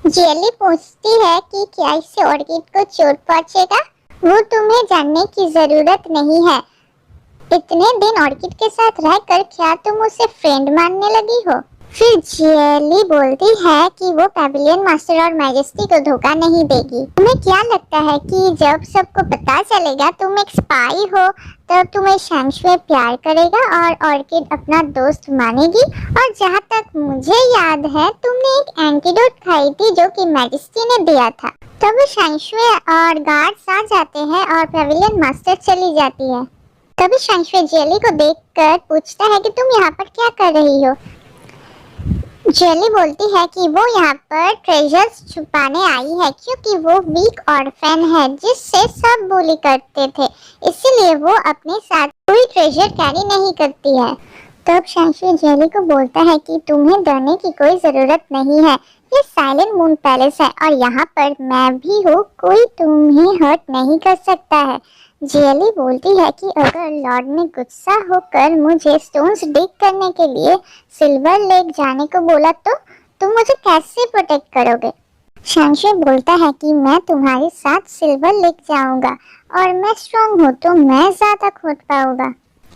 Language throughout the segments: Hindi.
जेली पूछती है कि क्या इससे ऑर्किड को चोट पहुंचेगा। वो तुम्हें जानने की जरूरत नहीं है। इतने दिन ऑर्किड के साथ रहकर क्या तुम उसे फ्रेंड मानने लगी हो? फिर जेली बोलती है कि वो पैविलियन मास्टर और मैजेस्टी को धोखा नहीं देगी। तुम्हें क्या लगता है कि जब सबको पता चलेगा तुम एक स्पाई हो, तब तुम्हें शैंक्सुए प्यार करेगा और ऑर्किड अपना दोस्त मानेगी? और जहाँ तक मुझे याद है तुमने एक एंटीडोट खाई थी जो कि मैजेस्टी ने दिया था। तब शैंक्सुए और गार्ड्स आ जाते हैं और पैविलियन मास्टर चली जाती है। तभी शैंक्सुए जेली को देखकर पूछता है कि तुम यहाँ पर क्या कर रही हो? जेली बोलती है कि वो यहाँ पर ट्रेजर्स छुपाने आई है क्योंकि वो वीक ऑर्फन है जिससे सब bully करते थे, इसीलिए वो अपने साथ कोई ट्रेजर कैरी नहीं करती है। तब शैंक्सुए जेली को बोलता है कि तुम्हें डरने की कोई जरूरत नहीं है। ये साइलेंट मून पैलेस है और यहाँ पर मैं भी हूँ, कोई तुम्हें हर्ट नहीं कर सकता है। जेली बोलती है कि अगर लॉर्ड ने गुस्सा होकर मुझे स्टोन्स डिग करने के लिए सिल्वर लेक जाने को बोला तो तुम मुझे कैसे प्रोटेक्ट करोगे? शैंक्सुए बोलता है कि मैं तुम्हारे साथ सिल्वर लेक जाऊंगा और मैं स्ट्रांग हूँ तो मैं ज्यादा खोद पाऊंगा।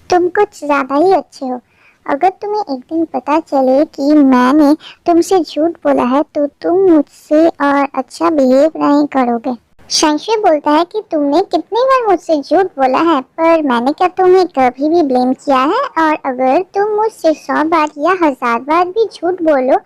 तुम कुछ ज्यादा ही अच्छे हो। अगर तुम्हें एक दिन पता चले कि मैंने तुमसे झूठ बोला है तो तुम मुझसे और अच्छा बिहेव नहीं करोगे। शैंक्सुए बोलता है कि तुमने कितनी बार मुझसे झूठ बोला है, पर मैंने क्या तुम्हें कभी भी ब्लेम किया है? और अगर तुम मुझसे 100 बार या 1000 बार भी झूठ बोलो,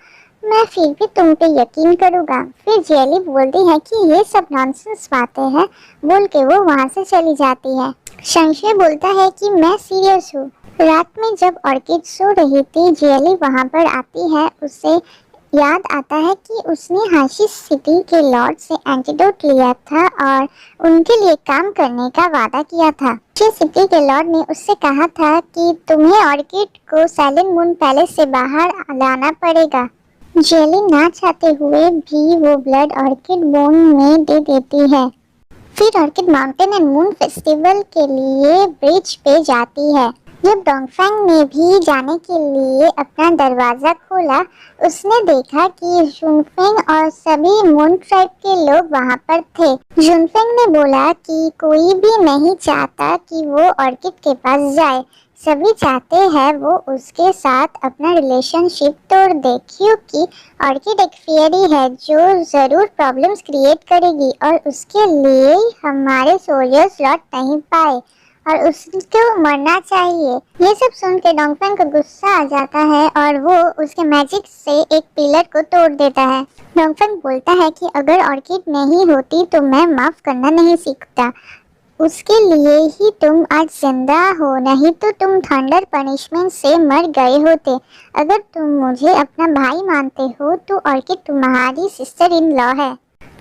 मैं फिर भी तुम पे यकीन करूँगा। फिर जेली बोलती है कि ये सब नॉनसेंस बातें हैं, बोल के वो वहाँ से चली जाती है। शैंक्सुए बोलता है कि मैं सीरियस हूँ। रात में जब ऑर्किड सो रही थी, जेली वहाँ पर आती है। उसे याद आता है कि उसने हाशी सिटी के लॉर्ड से एंटीडोट लिया था और उनके लिए काम करने का वादा किया था। हाशी सिटी के लॉर्ड ने उससे कहा था कि तुम्हें ऑर्किड को साइलेंट मून पैलेस से बाहर लाना पड़ेगा। जेली ना चाहते हुए भी वो ब्लड ऑर्किड बोन में दे देती है। फिर orchid mountain and moon festival के लिए ब्रिज पे जाती है। जब डोंगफेंग ने भी जाने के लिए अपना दरवाजा खोला, उसने देखा कि जुनफेंग और सभी मून ट्राइब के लोग वहां पर थे। जुनफेंग ने बोला कि कोई भी नहीं चाहता कि वो ऑर्किड के पास जाए, सभी चाहते हैं वो उसके साथ अपना रिलेशनशिप तोड़ दे क्योंकि ऑर्किड एक फेरी है जो जरूर प्रॉब्लम्स क्रिएट करेगी और उसके लिए हमारे सोल्जर्स लौट नहीं पाए और उसको मरना चाहिए। ये सब सुन के डोंगफेंग को गुस्सा आ जाता है और वो उसके मैजिक से एक पिलर को तोड़ देता है। डोंगफेंग बोलता है कि अगर ऑर्किड नहीं होती तो मैं माफ करना नहीं सीखता, उसके लिए ही तुम आज जिंदा हो, नहीं तो तुम थंडर पनिशमेंट से मर गए होते। अगर तुम मुझे अपना भाई मानते हो तो ऑर्किड तुम्हारी सिस्टर इन लॉ है।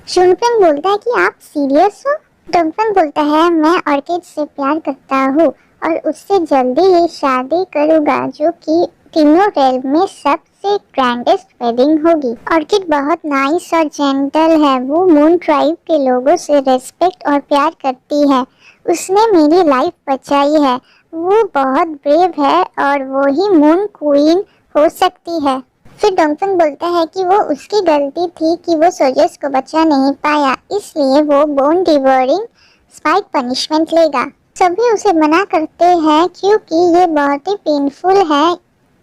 शुनफेंग बोलता है कि आप सीरियस हो? डोंगफेंग बोलता है मैं ऑर्किड से प्यार करता हूँ और उससे जल्दी ही शादी करूँगा जो कि तीनों रेल में सबसे ग्रैंडेस्ट वेडिंग होगी। ऑर्किड बहुत नाइस और जेंटल है, वो मून ट्राइब के लोगों से रेस्पेक्ट और प्यार करती है। उसने मेरी लाइफ बचाई है, वो बहुत ब्रेव है और वो ही मून क्वीन हो सकती है। फिर डोंगफेंग बोलता है कि वो उसकी गलती थी कि वो सोल्जर्स को बचा नहीं पाया, इसलिए वो बोन डिवोरिंग स्पाइक पनिशमेंट लेगा। सभी उसे मना करते हैं क्योंकि ये बहुत ही पेनफुल है,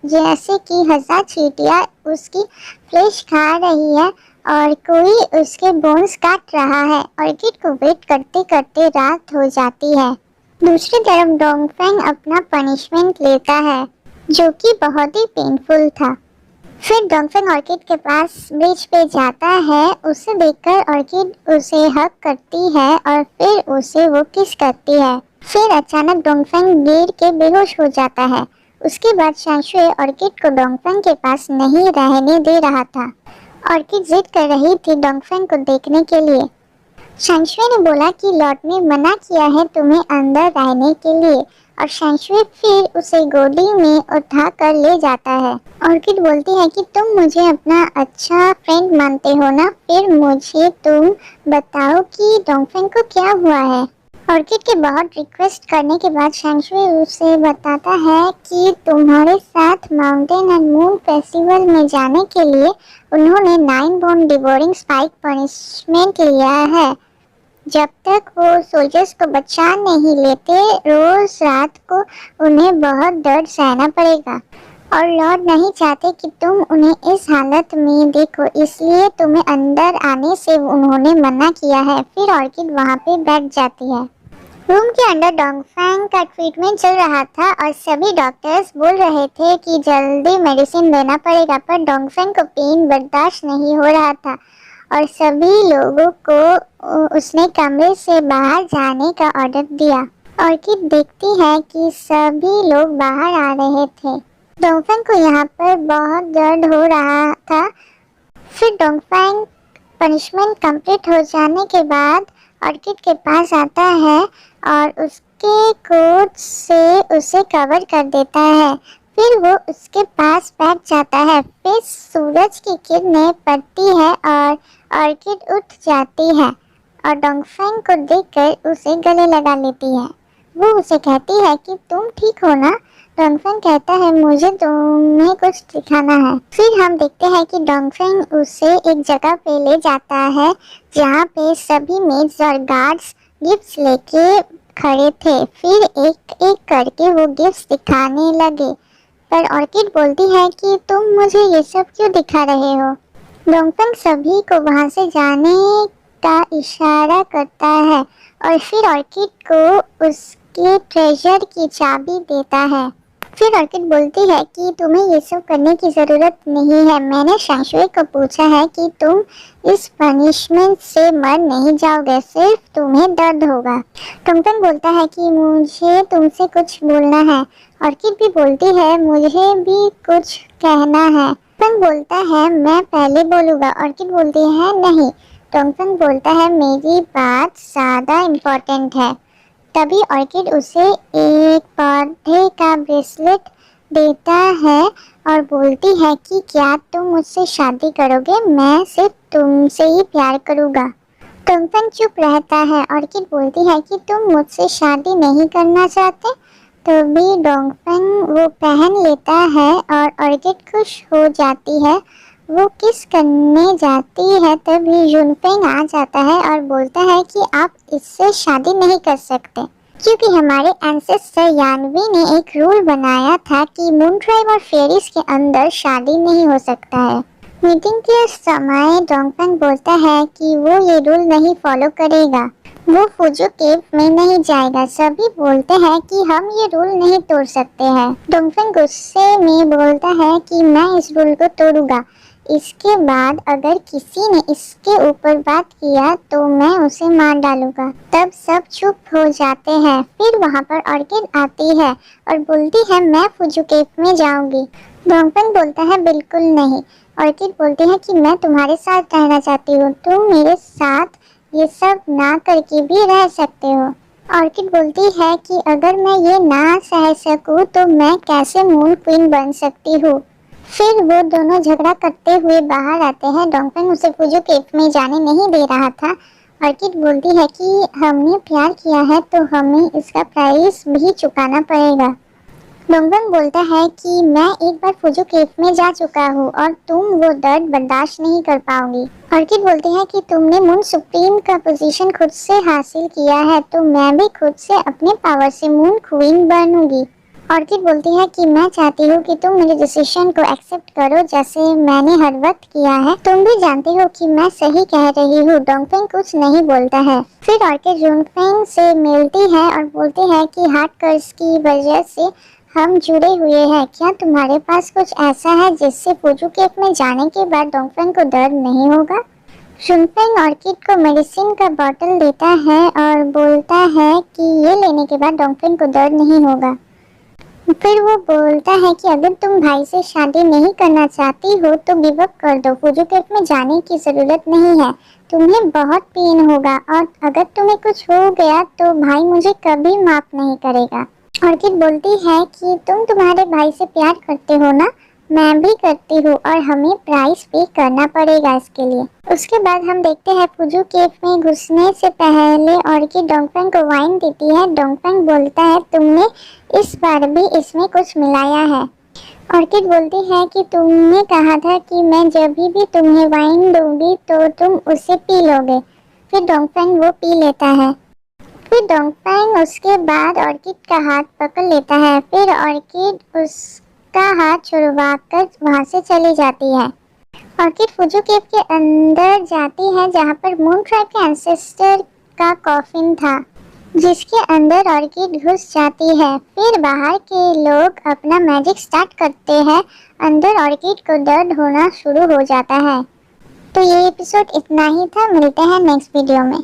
जैसे कि 1000 चींटियां उसकी फ्लेश खा रही है और कोई उसके बोन्स काट रहा है। ऑर्किड को वेट करते करते रात हो जाती है। दूसरी तरफ डोंगफेंग अपना पनिशमेंट लेता है जो कि बहुत ही पेनफुल था। फिर डोंगफेंग ऑर्किड के पास ब्रिज पे जाता है। उसे देखकर ऑर्किड उसे हग करती है और फिर उसे वो किस करती है। फिर अचानक डोंगफेंग गिर के बेहोश हो जाता है। उसके बाद शैंक्सुए ऑर्किड को डोंगफेंग के पास नहीं रहने दे रहा था। ऑर्किड जिद कर रही थी डोंगफेंग को देखने के लिए। शैंक्सुए ने बोला कि लॉर्ड ने मना किया है तुम्हें अंदर रहने के लिए और शैंक्सुए फिर उसे गोदी में उठा कर ले जाता है। ऑर्किड बोलती है कि तुम मुझे अपना अच्छा फ्रेंड मानते हो ना, फिर मुझे तुम बताओ कि डोंगफेंग को क्या हुआ है। ऑर्किड के बहुत रिक्वेस्ट करने के बाद शैंक्चुई उसे बताता है कि तुम्हारे साथ माउंटेन एंड मून फेस्टिवल में जाने के लिए उन्होंने 9 बोन डिवोरिंग स्पाइक पनिशमेंट लिया है। जब तक वो सोल्जर्स को बचा नहीं लेते, रोज रात को उन्हें बहुत दर्द सहना पड़ेगा और लॉर्ड नहीं चाहते कि तुम उन्हें इस हालत में देखो, इसलिए तुम्हें अंदर आने से उन्होंने मना किया है। फिर ऑर्किड वहाँ पे बैठ जाती है। रूम के अंदर डोंगफेंग का ट्रीटमेंट चल रहा था और सभी डॉक्टर्स बोल रहे थे कि जल्दी मेडिसिन लेना पड़ेगा, पर डोंगफेंग को पेन बर्दाश्त नहीं हो रहा था और सभी लोगों को उसने कमरे से बाहर जाने का ऑर्डर दिया। ऑर्किड देखती है कि सभी लोग बाहर आ रहे थे। डोंगफेंग को यहाँ पर बहुत दर्द हो रहा था। फिर डोंगफेंग पनिशमेंट कंप्लीट हो जाने के बाद ऑर्किड के पास आता है और उसके कोट से उसे कवर कर देता है। फिर वो उसके पास बैठ जाता है। फिर सूरज की किरणें पड़ती है और ऑर्किड उठ जाती है और डोंगफेंग को देखकर उसे गले लगा लेती है। वो उसे कहती है कि तुम ठीक हो ना? डोंगफेंग कहता है मुझे तुम्हें कुछ दिखाना है। फिर हम देखते हैं कि डोंगफेंग उसे एक जगह पे ले जाता है जहाँ पे सभी मेड्स और गार्ड्स गिफ्ट्स लेके खड़े थे। फिर एक एक करके वो गिफ्ट्स दिखाने लगे, पर ऑर्किड बोलती है कि तुम मुझे ये सब क्यों दिखा रहे हो? डोंगफेंग सभी को वहाँ से जाने का इशारा करता है और फिर ऑर्किड को उसके ट्रेजर की चाबी देता है। फिर ऑर्किड बोलती है कि तुम्हें ये सब करने की ज़रूरत नहीं है। मैंने शैंक्चुई को पूछा है कि तुम इस पनिशमेंट से मर नहीं जाओगे, सिर्फ तुम्हें दर्द होगा। डोंगफेंग बोलता है कि मुझे तुमसे कुछ बोलना है। ऑर्किड भी बोलती है मुझे भी कुछ कहना है। डोंगफेंग बोलता है मैं पहले बोलूँगा। ऑर्किड बोलती है नहीं। डोंगफेंग बोलता है मेरी बात ज़्यादा इम्पोर्टेंट है। तभी ऑर्किड उसे एक पौधे का ब्रेसलेट देता है और बोलती है कि क्या तुम मुझसे शादी करोगे? मैं सिर्फ तुमसे ही प्यार करूँगा। डोंगफेंग चुप रहता है। ऑर्किड बोलती है कि तुम मुझसे शादी नहीं करना चाहते? तभी डोंगफेंग वो पहन लेता है और ऑर्किड खुश हो जाती है। वो किस करने जाती है तभी जुनफेंग आ जाता है और बोलता है कि आप इससे शादी नहीं कर सकते, क्योंकि हमारे एंसेस्टर यानवी ने एक रूल बनाया था कि मून ट्राइब और फेरीज के अंदर शादी नहीं हो सकता है। मीटिंग के समय डोंगफेंग बोलता है कि वो ये रूल नहीं फॉलो करेगा, वो फुजू केव में नहीं जाएगा। सभी बोलते हैं कि हम ये रूल नहीं तोड़ सकते हैं। डोंगफेंग गुस्से में बोलता है कि मैं इस रूल को तोड़ूंगा। इसके बाद अगर किसी ने इसके ऊपर बात किया तो मैं उसे मार डालूंगा। तब सब चुप हो जाते हैं। फिर वहाँ पर ऑर्किड आती है और बोलती है मैं फुजू केव में जाऊंगी। डोंगफेंग बोलता है बिल्कुल नहीं। ऑर्किड बोलती है कि मैं तुम्हारे साथ रहना चाहती हूँ, तुम मेरे साथ ये सब ना करके भी रह सकते हो। ऑर्किड बोलती है कि अगर मैं ये ना सह सकूँ तो मैं कैसे मून क्वीन बन सकती हूँ। फिर वो दोनों झगड़ा करते हुए बाहर आते हैं। डोंगफेंग उसे फुजू केव में जाने नहीं दे रहा था। ऑर्किड बोलती है कि हमने प्यार किया है तो हमें इसका प्राइस भी चुकाना पड़ेगा। डोंगफेंग बोलता है कि मैं एक बार फुजू केव में जा चुका हूँ और तुम वो दर्द बर्दाश्त नहीं कर पाओगी। ऑर्किड बोलती है कि तुमने मून सुप्रीम का पोजीशन खुद से हासिल किया है तो मैं भी खुद से अपने पावर से मून क्वीन बनूंगी। ऑर्किड बोलती है कि मैं चाहती हूँ कि तुम मेरे डिसीजन को एक्सेप्ट करो जैसे मैंने हर वक्त किया है। तुम भी जानती हो कि मैं सही कह रही हूँ। डोंगफेंग कुछ नहीं बोलता है। फिर ऑर्किड डोंगफेंग से मिलती है और बोलती है कि हार्ट कर्स की वजह से हम जुड़े हुए हैं। क्या तुम्हारे पास कुछ ऐसा है जिससे फुजू केव में जाने के बाद डोंगफेंग को दर्द नहीं होगा? डोंगफेंग ऑर्किड को मेडिसिन का बोतल देता है और बोलता है कि ये लेने के बाद डोंगफेंग को दर्द नहीं होगा। फिर वो बोलता है कि अगर तुम भाई से शादी नहीं करना चाहती हो तो गिव अप कर दो, फुजू केव में जाने की ज़रूरत नहीं है, तुम्हें बहुत पेन होगा और अगर तुम्हें कुछ हो गया तो भाई मुझे कभी माफ़ नहीं करेगा। ऑर्किड बोलती है कि तुम तुम्हारे भाई से प्यार करते हो ना? मैं भी करती हूँ और हमें प्राइस पे करना पड़ेगा इसके लिए। उसके बाद हम देखते हैं फुजू केव में घुसने से पहले ऑर्किड डोंगफेंग को वाइन देती है। डोंगफेंग बोलता है तुमने इस बार भी इसमें कुछ मिलाया है। ऑर्किड बोलती है कि तुमने कहा था कि मैं जब भी तुम्हें वाइन दूंगी तो तुम उसे पी लोगे। फिर डोंगफेंग वो पी लेता है। फिर डोंगफेंग उसके बाद ऑर्किड का हाथ पकड़ लेता है। फिर ऑर्किड उसका हाथ छुड़वाकर वहां से चली जाती है। ऑर्किड फुजू केव के अंदर जाती है जहां पर मून ट्राइब के एंसेस्टर का कॉफिन था, जिसके अंदर ऑर्किड घुस जाती है। फिर बाहर के लोग अपना मैजिक स्टार्ट करते हैं। अंदर ऑर्किड को दर्द होना शुरू हो जाता है। तो ये एपिसोड इतना ही था। मिलते हैं नेक्स्ट वीडियो में।